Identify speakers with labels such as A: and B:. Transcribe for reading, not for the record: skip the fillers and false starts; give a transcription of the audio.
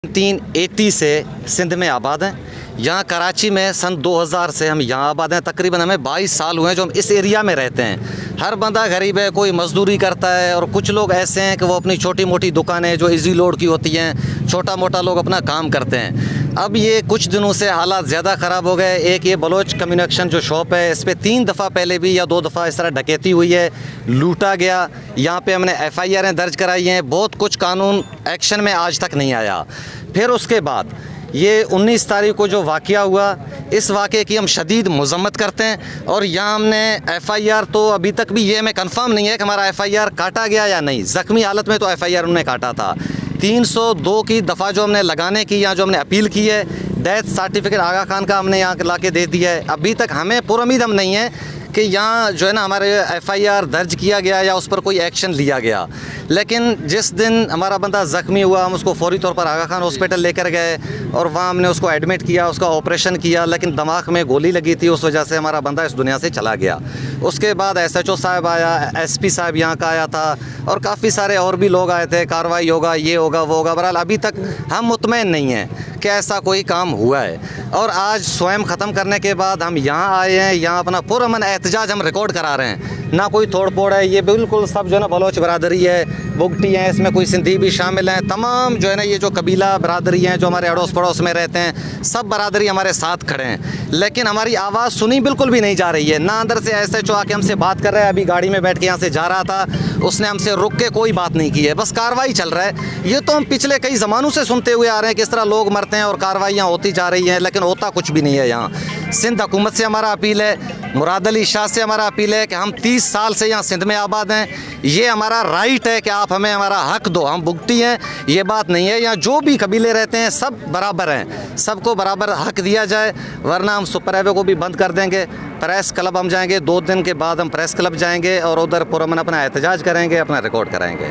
A: 1980 से सिंध में आबाद हैं। यहाँ कराची में सन 2000 से हम यहाँ आबाद हैं। तकरीबन हमें 22 साल हुए हैं जो हम इस एरिया में रहते हैं। हर बंदा गरीब है, कोई मजदूरी करता है और कुछ लोग ऐसे हैं कि वो अपनी छोटी मोटी दुकानें जो इजी लोड की होती हैं, छोटा मोटा लोग अपना काम करते हैं। अब ये कुछ दिनों से हालात ज़्यादा ख़राब हो गए। एक ये बलोच कम्युनिकेशन जो शॉप है, इस पर 3 दफ़ा पहले भी या 2 दफ़ा इस तरह डकैती हुई है, लूटा गया। यहाँ पे हमने FIR दर्ज कराई हैं, बहुत कुछ कानून एक्शन में आज तक नहीं आया। फिर उसके बाद ये 19 तारीख को जो वाक़या हुआ, इस वाक़े की हम शदीद मज़म्मत करते हैं। और यहाँ हमने FIR तो अभी तक भी ये हमें कंफर्म नहीं है कि हमारा FIR काटा गया या नहीं। ज़ख्मी हालत में तो FIR उन्होंने काटा था। 302 की दफ़ा जो हमने लगाने की, यहाँ जो हमने अपील की है, डेथ सर्टिफिकेट आगा खान का हमने यहाँ ला के दे दिया है। अभी तक हमें पुरुमीद हम नहीं है कि यहाँ जो है ना हमारे FIR दर्ज किया गया या उस पर कोई एक्शन लिया गया। लेकिन जिस दिन हमारा बंदा ज़ख्मी हुआ, हम उसको फ़ौरी तौर पर आगा खान हॉस्पिटल लेकर गए और वहाँ हमने उसको एडमिट किया, उसका ऑपरेशन किया, लेकिन दिमाग में गोली लगी थी, उस वजह से हमारा बंदा इस दुनिया से चला गया। उसके बाद SHO साहब आया, SP साहब यहाँ का आया था और काफ़ी सारे और भी लोग आए थे। कार्रवाई होगा, ये होगा, वो होगा। बहरहाल अभी तक हम मुतमईन नहीं हैं कि ऐसा कोई काम हुआ है। और आज स्वयं ख़त्म करने के बाद हम यहाँ आए हैं, यहाँ अपना पुरअमन एहतजाज हम रिकॉर्ड करा रहे हैं। ना कोई तोड़ फोड़ है, ये बिल्कुल सब जो है ना बलोच बरादरी है, बुगटी हैं, इसमें कोई सिंधी भी शामिल हैं। तमाम जो है ना ये जो कबीला बरादरी हैं जो हमारे अड़ोस पड़ोस में रहते हैं, सब बरादरी हमारे साथ खड़े हैं। लेकिन हमारी आवाज़ सुनी बिल्कुल भी नहीं जा रही है। ना अंदर से SHO आके हमसे बात कर रहा है। अभी गाड़ी में बैठ के यहाँ से जा रहा था, उसने हमसे रुक के कोई बात नहीं की है, बस कार्रवाई चल रहा है। ये तो हम पिछले कई ज़मानों से सुनते हुए आ रहे हैं किस तरह लोग मरते हैं और कार्रवाइयाँ होती जा रही हैं, लेकिन होता कुछ भी नहीं है। यहाँ सिंध हुकूमत से हमारा अपील है, मुराद अली शाह से हमारा अपील है कि हम 30 साल से यहाँ सिंध में आबाद हैं। ये हमारा राइट है कि आप हमें हमारा हक दो। हम भुगती हैं, ये बात नहीं है। यहाँ जो भी कबीले रहते हैं सब बराबर हैं, सबको बराबर हक दिया जाए, वरना हम सुपर हाईवे को भी बंद कर देंगे। प्रेस क्लब हम जाएंगे, 2 दिन के बाद हम प्रेस क्लब जाएंगे और उधर पुरअमन अपना एहतजाज करेंगे, अपना रिकॉर्ड कराएंगे।